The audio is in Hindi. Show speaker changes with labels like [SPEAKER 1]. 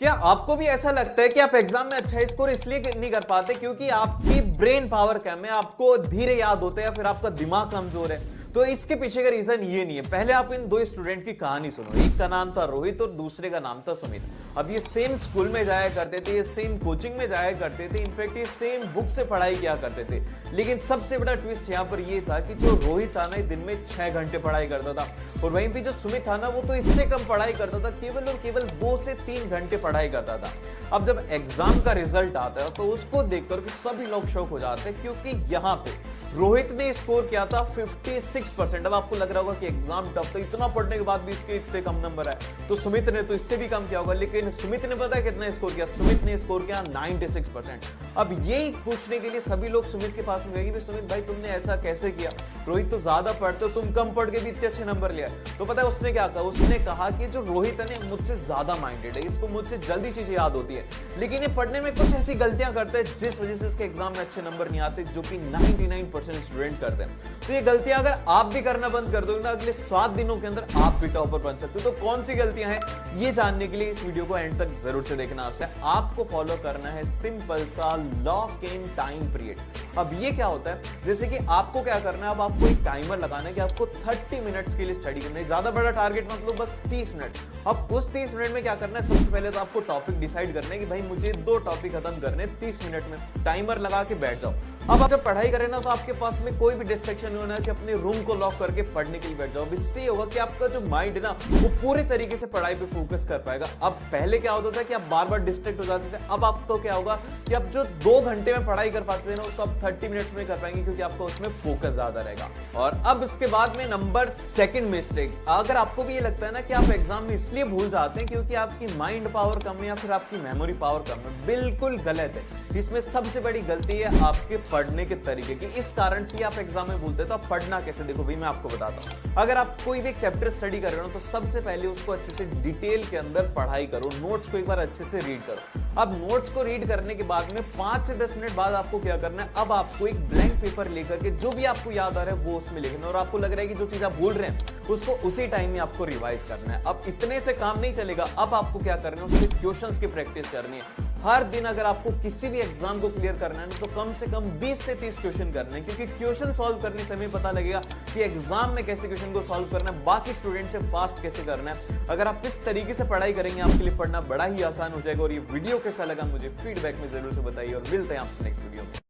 [SPEAKER 1] क्या आपको भी ऐसा लगता है कि आप एग्जाम में अच्छा स्कोर इसलिए नहीं कर पाते क्योंकि आपकी ब्रेन पावर कम है, आपको धीरे याद होता है या फिर आपका दिमाग कमजोर है? तो इसके पीछे का रीजन ये नहीं है। पहले आप इन दो स्टूडेंट की कहानी सुनो। एक का नाम था रोहित और दूसरे का नाम था सुमित। अब ये सेम स्कूल में जाया करते थे, ये सेम कोचिंग में जाया करते थे, इनफैक्ट ये सेम बुक से पढ़ाई किया करते थे। लेकिन सबसे बड़ा ट्विस्ट यहाँ पर ये था कि जो रोहित था ना, दिन में 6 घंटे पढ़ाई करता था और वहीं पे जो सुमित था ना, वो तो इससे कम पढ़ाई करता था, केवल और केवल 2 से 3 घंटे पढ़ाई करता था। अब जब एग्जाम का रिजल्ट आता है तो उसको देखकर के सभी लोग शॉक हो जाते हैं, क्योंकि यहाँ पे रोहित ने स्कोर किया था 56%। अब आपको लग रहा होगा कि एग्जाम टफ था, इतना पढ़ने के बाद भी इसके इतने कम नंबर आए, तो सुमित ने तो इससे भी कम किया होगा। लेकिन सुमित ने पता है कितना स्कोर किया? सुमित ने स्कोर किया 96%। अब यही पूछने के लिए सभी लोग सुमित के पास में गए कि सुमित भाई तुमने ऐसा कैसे किया? रोहित तो ज्यादा पढ़ते हो, तुम कम पढ़ के भी इतने अच्छे नंबर लिया। तो पता है उसने क्या कहा? उसने कहा कि जो रोहित है ना, मुझसे ज्यादा माइंडेड है, इसको मुझसे जल्दी चीजें याद होती है, लेकिन ये पढ़ने में कुछ ऐसी गलतियां करता है जिस वजह से इसके एग्जाम में अच्छे नंबर नहीं आते, जो कि 99% स्टूडेंट करते हैं। तो ये गलतियां अगर आप भी करना बंद कर दोगे ना, अगले 7 दिनों के अंदर आप भी टॉपर बन सकते हो। तो कौन सी गलतियां हैं, ये जानने के लिए इस वीडियो को एंड तक जरूर से देखना है। आपको फॉलो करना है सिंपल सा लॉक इन टाइम पीरियड। अब ये क्या होता है? जैसे कि आपको क्या करना है, अब आपको एक टाइमर लगाना है कि आपको 30 मिनट्स के लिए स्टडी करना है। ज्यादा बड़ा टारगेट मतलब बस 30 मिनट। अब उस 30 मिनट में क्या करना है? सबसे पहले तो आपको टॉपिक डिसाइड करना है कि भाई मुझे 2 टॉपिक खत्म करने 30 मिनट में। टाइमर लगा के बैठ जाओ। अब आप जब पढ़ाई करें ना, तो आपके पास में कोई भी डिस्ट्रैक्शन नहीं होना है कि अपने रूम को लॉक करके पढ़ने के लिए बैठ जाओ। इससे होगा कि आपका जो माइंड है ना, वो पूरे तरीके से पढ़ाई पे फोकस कर पाएगा। अब पहले क्या होता था कि आप बार बार डिस्ट्रैक्ट हो जाते थे, अब आपको क्या होगा कि आप जो 2 घंटे में पढ़ाई कर पाते थे ना, उसको आप 30 मिनट्स में कर पाएंगे, क्योंकि आपका उसमें फोकस ज्यादा रहेगा। और अब इसके बाद में नंबर 2 मिस्टेक, अगर आपको भी ये लगता है ना कि आप एग्जाम में इसलिए भूल जाते हैं क्योंकि आपकी माइंड पावर कम है या फिर आपकी मेमोरी पावर कम है, बिल्कुल गलत है। इसमें सबसे बड़ी गलती है आपके पढ़ने के तरीके की। इस कारण से आप एग्जाम में भूलते हैं। तो आप पढ़ना कैसे? देखो भाई, मैं आपको बताता हूं। अगर आप कोई भी एक चैप्टर स्टडी कर रहे हो तो सबसे पहले उसको अच्छे से डिटेल के अंदर पढ़ाई करो, नोट्स को एक बार अच्छे से रीड करो। अब नोट्स को रीड करने के बाद में 5 से 10 मिनट बाद आपको क्या करना है? अब आपको एक ब्लैंक पेपर लेकर के जो भी आपको याद आ रहा है वो उसमें लिखना है, और आपको लग रहा है कि जो चीज आप भूल रहे हैं उसको उसी टाइम में आपको रिवाइज करना है। अब इतने से काम नहीं चलेगा, अब आपको क्या करना है? उसके क्वेश्चंस की प्रैक्टिस करनी है। हर दिन अगर आपको किसी भी एग्जाम को क्लियर करना है तो कम से कम 20 से 30 क्वेश्चन करने हैं, क्योंकि क्वेश्चन सॉल्व करने से हमें पता लगेगा कि एग्जाम में कैसे क्वेश्चन को सॉल्व करना है, बाकी स्टूडेंट से फास्ट कैसे करना है। अगर आप इस तरीके से पढ़ाई करेंगे, आपके लिए पढ़ना बड़ा ही आसान हो जाएगा। और ये वीडियो कैसा लगा मुझे फीडबैक में जरूर से बताइए, और मिलते हैं आपसे नेक्स्ट वीडियो में।